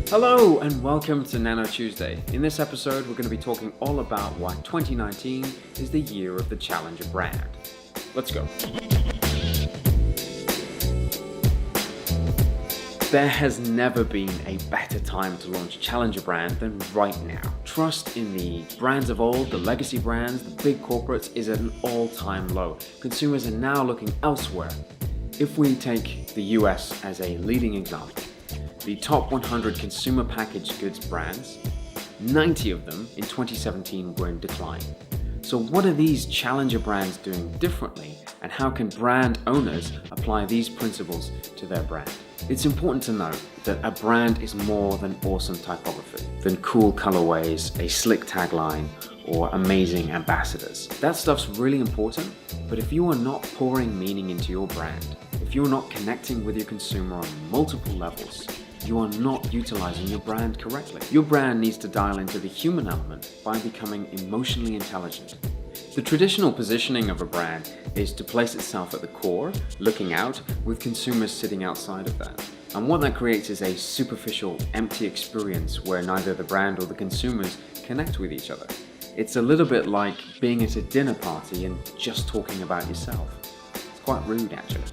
Hello and welcome to Nano Tuesday. In this episode, we're going to be talking all about why 2019 is the year of the Challenger brand. Let's go. There has never been a better time to launch a Challenger brand than right now. Trust in the brands of old, the legacy brands, the big corporates is at an all-time low. Consumers are now looking elsewhere. If we take the US as a leading example, the top 100 consumer packaged goods brands, 90 of them in 2017 were in decline. So what are these challenger brands doing differently, and how can brand owners apply these principles to their brand? It's important to note that a brand is more than awesome typography, than cool colorways, a slick tagline, or amazing ambassadors. That stuff's really important, but if you are not pouring meaning into your brand, if you're not connecting with your consumer on multiple levels, you are not utilizing your brand correctly. Your brand needs to dial into the human element by becoming emotionally intelligent. The traditional positioning of a brand is to place itself at the core, looking out, with consumers sitting outside of that. And what that creates is a superficial, empty experience where neither the brand or the consumers connect with each other. It's a little bit like being at a dinner party and just talking about yourself. It's quite rude, actually.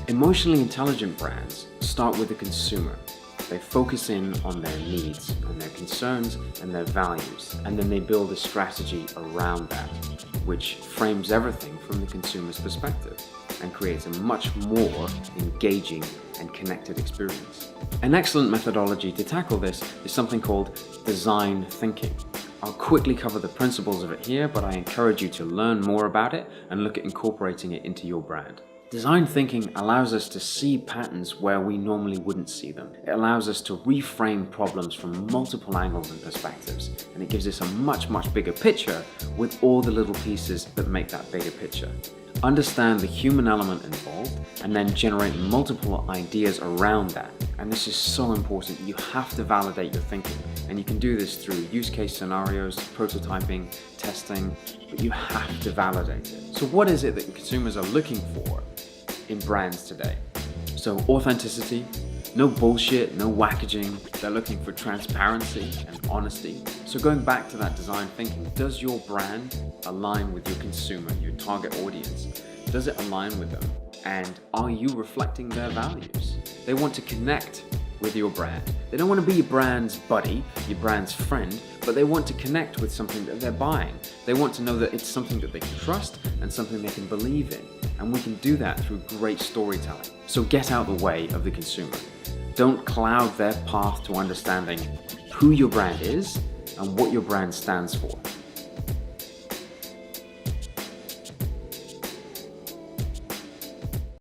Emotionally intelligent brands start with the consumer. They focus in on their needs, on their concerns, and their values, and then they build a strategy around that, which frames everything from the consumer's perspective and creates a much more engaging and connected experience. An excellent methodology to tackle this is something called design thinking. I'll quickly cover the principles of it here, but I encourage you to learn more about it and look at incorporating it into your brand. Design thinking allows us to see patterns where we normally wouldn't see them. It allows us to reframe problems from multiple angles and perspectives, and it gives us a much bigger picture with all the little pieces that make that bigger picture. Understand the human element involved, and then generate multiple ideas around that. And this is so important. You have to validate your thinking, and you can do this through use case scenarios, prototyping, testing, but you have to validate it. So what is it that consumers are looking for in brands today? So authenticity, no bullshit, no wackaging. They're looking for transparency and honesty. So going back to that design thinking, does your brand align with your consumer, your target audience? Does it align with them? And are you reflecting their values? They want to connect with your brand. They don't want to be your brand's buddy, your brand's friend, but they want to connect with something that they're buying. They want to know that it's something that they can trust and something they can believe in. And we can do that through great storytelling. So get out the way of the consumer. Don't cloud their path to understanding who your brand is and what your brand stands for.